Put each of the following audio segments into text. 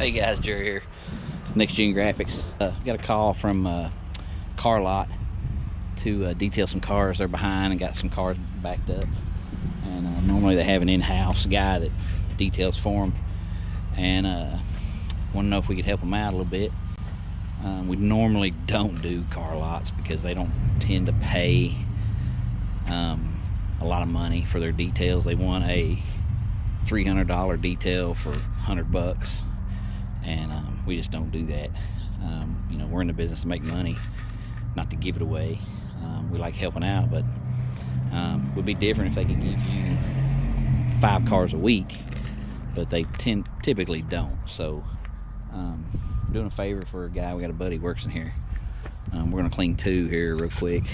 Hey guys, Jerry here, NXTGEN Graphics. Got a call from car lot to detail some cars they're behind and got some cars backed up. And normally they have an in-house guy that details for them, and want to know if we could help them out a little bit. We normally don't do car lots because they don't tend to pay a lot of money for their details. They want a $300 detail for $100, and we just don't do that. You know, we're in the business to make money, not to give it away. We like helping out, but it would be different if they could give you 5 cars a week, but they typically don't. So doing a favor for a guy. We got a buddy works in here. We're gonna clean 2 here real quick,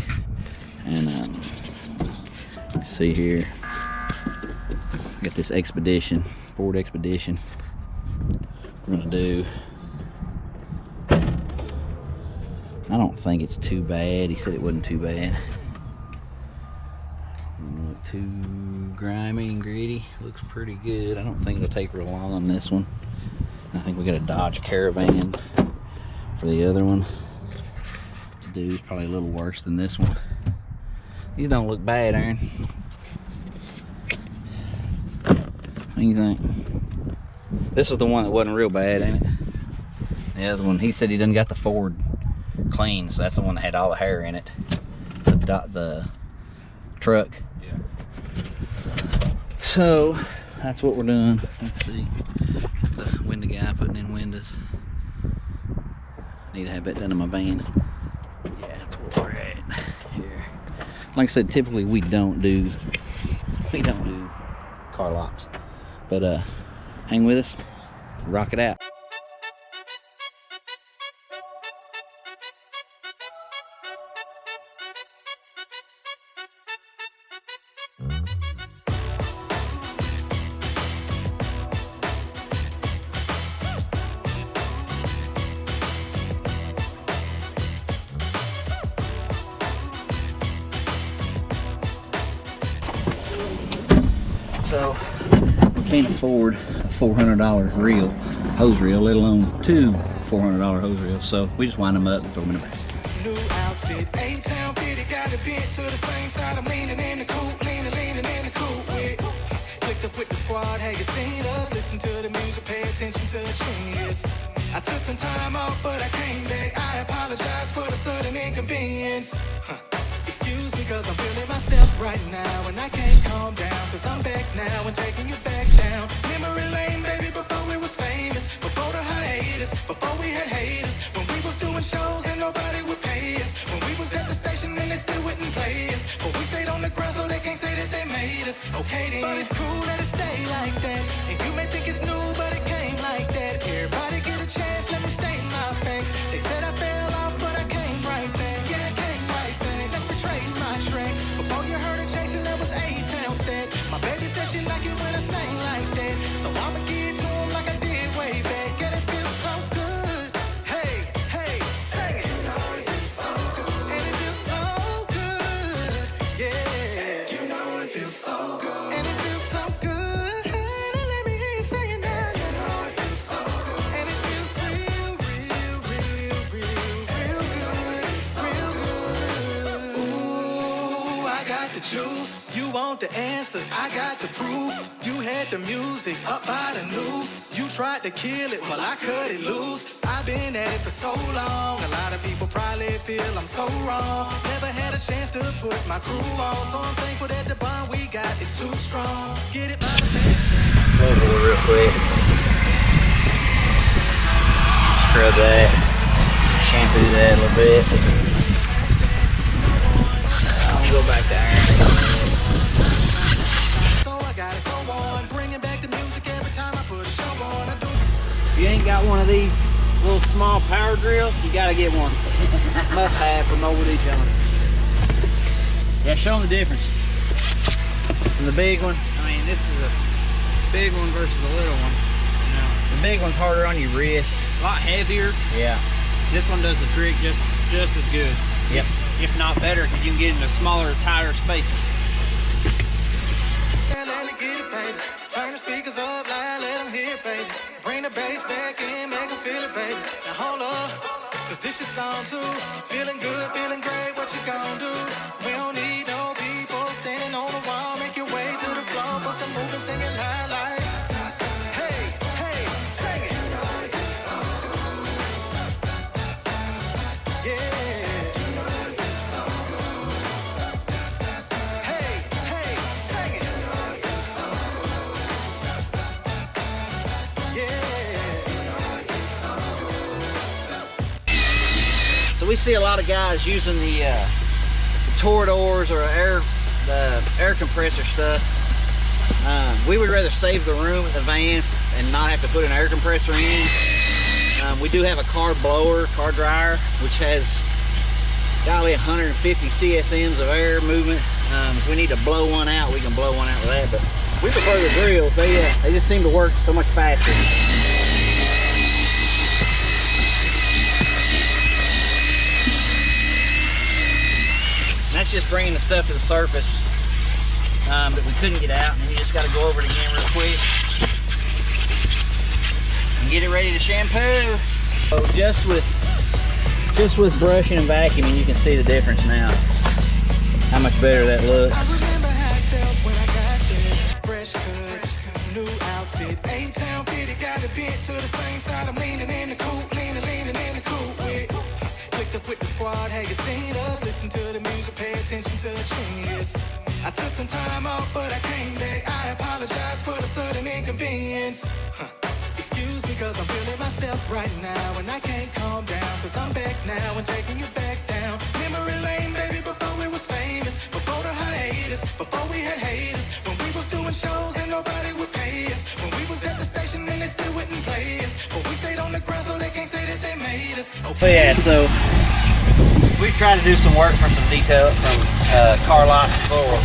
and see here, got this Expedition, Ford Expedition. We're gonna do, I don't think it's too bad. He said it wasn't too bad. Doesn't look too grimy and gritty. Looks pretty good. I don't think it'll take real long on this one. I think we got a Dodge Caravan for the other one to do. It's probably a little worse than this one. These don't look bad, Aaron. What do you think? This is the one that wasn't real bad, ain't it? The other one, he said he done got the Ford clean, so that's the one that had all the hair in it. The truck. Yeah. So that's what we're doing. Let's see. The window guy putting in windows. Need to have that done in my van. Yeah, that's where we're at here. Like I said, typically we don't do car lots, but hang with us, rock it out. So we can't afford a $400 reel, hose reel, let alone 2 $400 hose reels. So we just wind them up and throw them in the back. New outfit, A-Town fit, it got a bit to the same side. I'm leaning in the coupe, leaning in the coupe with. Clicked up with the squad, have you seen us? Listen to the music, pay attention to the changes. I took some time off, but I came back. I apologize for the sudden inconvenience. Excuse me, cause I'm feeling myself right now, and I can't calm down, cause I'm back now and taking you back down memory lane, baby, before we was famous, before the hiatus, before we had haters, when we was doing shows and nobody would pay us, when we was at the station and they still wouldn't play us, but we stayed on the ground so they can't say that they made us. Okay then, but it's cool that it stay like that, and you may think it's new, but it came like that. Everybody get a chance, let me state my facts. They said I fell off, but I came right back. Yeah, I came right back. Let's retrace my tracks. Before you heard her chasing, there was A-Town stat. My baby said she like it when I sing like that, so I'ma give it to him like I did way back. Yeah, it feels so good. Hey, hey, sing it. You know it feels so good, and it feels so good. Yeah, you know it feels so good, and it feels so good. Hey, now let me hear you sing it now. You know it feels so good, and it feels real, real, real, real, real good, real good. Ooh, I got the juice. You want the answers, I got the proof. You had the music up by the noose. You tried to kill it, well I cut it loose. I've been at it for so long. A lot of people probably feel I'm so wrong. Never had a chance to put my crew on, so I'm thankful that the bond we got is too strong. Get it by the passion. Over real quick. Scrub that. Shampoo that a little bit. I'll go back there. If you ain't got one of these little small power drills, you gotta get one. Must have for mowing each other. Yeah, show them the difference. And the big one, I mean, this is a big one versus the little one. You know, the big one's harder on your wrist, a lot heavier. Yeah. This one does the trick just as good. Yep. If not better, because you can get into smaller, tighter spaces. Let me get it, baby. Turn the speakers up, let them hear it, baby. Bring the bass back in, make 'em feel it, baby. Now hold up, cause this your song too. Feeling good, feeling great, what you gon' do? We don't need no people standing on the wall. Make your way to the floor, bust a move and sing it loud like. Hey, hey, sing it. Yeah. So we see a lot of guys using the Toradors or the air compressor stuff. We would rather save the room in the van and not have to put an air compressor in. We do have a car blower, car dryer, which has golly 150 CSMs of air movement. If we need to blow one out, we can blow one out with that. But we prefer the grills. They just seem to work so much faster. That's just bringing the stuff to the surface that we couldn't get out, and then you just got to go over it again real quick and get it ready to shampoo. So just with brushing and vacuuming, you can see the difference now. How much better that looks. I remember how it felt when I got this fresh cut, new outfit, 8-town fitted, got it bent to the same side. I'm leaning in the coupe, leaning in the coupe with. Clicked up with the squad, had you seen us? Listen to the music, pay attention to the changes. I took some time off, but I came back. I apologize for the sudden inconvenience. Excuse me, cause I'm feeling myself right now, and I can't calm down, cause I'm back now and taking you back down. Memory lane, baby, before we was famous, before the hiatus, before we had haters, when we was doing shows and nobody would pay us, when we was at the station and they still wouldn't play us, but we stayed on the ground so they can't say that they made us. So yeah, so we've tried to do some work for some detail from car lots before.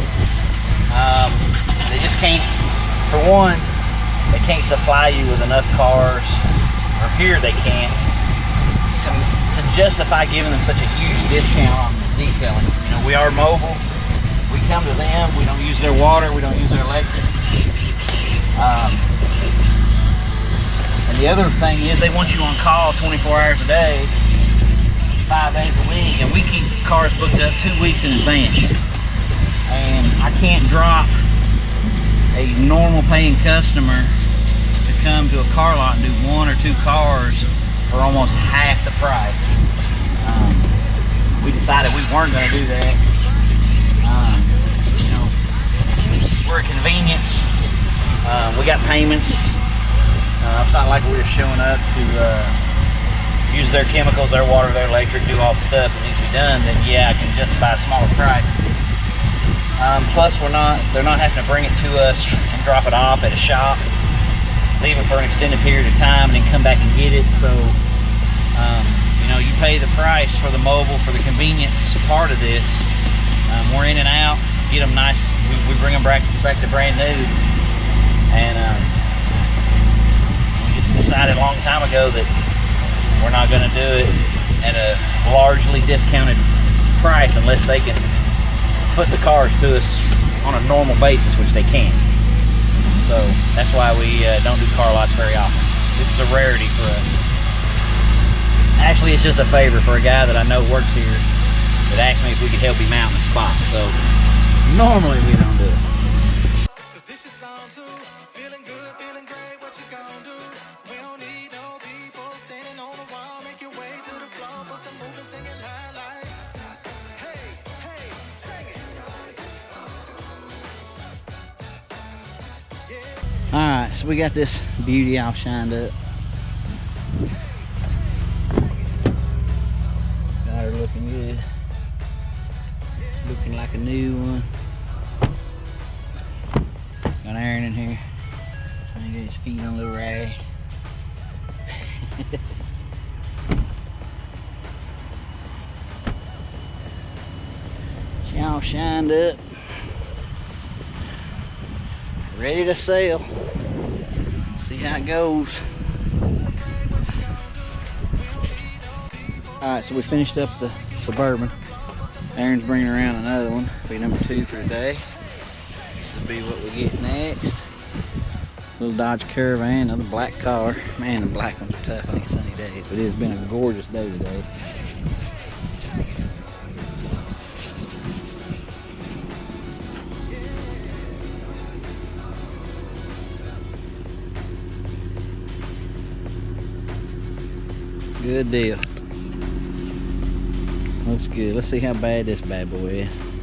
They just can't, for one, they can't supply you with enough cars, or here they can't, to justify giving them such a huge discount on detailing. You know, we are mobile. We come to them. We don't use their water. We don't use their electric. And the other thing is they want you on call 24 hours a day, 5 days a week, and we keep cars booked up 2 weeks in advance. And I can't drop a normal paying customer to come to a car lot and do 1 or 2 cars for almost half the price. We decided we weren't going to do that. You know, we're a convenience. We got payments. It's not like we're just showing up to use their chemicals, their water, their electric, do all the stuff that needs to be done. Then yeah, I can justify a smaller price. Plus, they're not having to bring it to us and drop it off at a shop, leave it for an extended period of time, and then come back and get it. So, you know, you pay the price for the mobile, for the convenience part of this. We're in and out, get them nice. We bring them back to brand new. And we just decided a long time ago that we're not going to do it at a largely discounted price unless they can put the cars to us on a normal basis, which they can. So that's why we don't do car lots very often. This is a rarity for us. Actually, it's just a favor for a guy that I know works here that asked me if we could help him out in the spot. So normally we don't do it. Alright, so we got this beauty all shined up. Got her looking good. Looking like a new one. Got Aaron in here. Trying to get his feet on a little rag. She all shined up. Ready to sail. See how it goes. Alright, so we finished up the Suburban. Aaron's bringing around another one. Be number 2 for today. This will be what we get next. Little Dodge Caravan, another black car. Man, the black ones are tough on these sunny days, but it has been a gorgeous day today. Good deal. Looks good. Let's see how bad this bad boy is.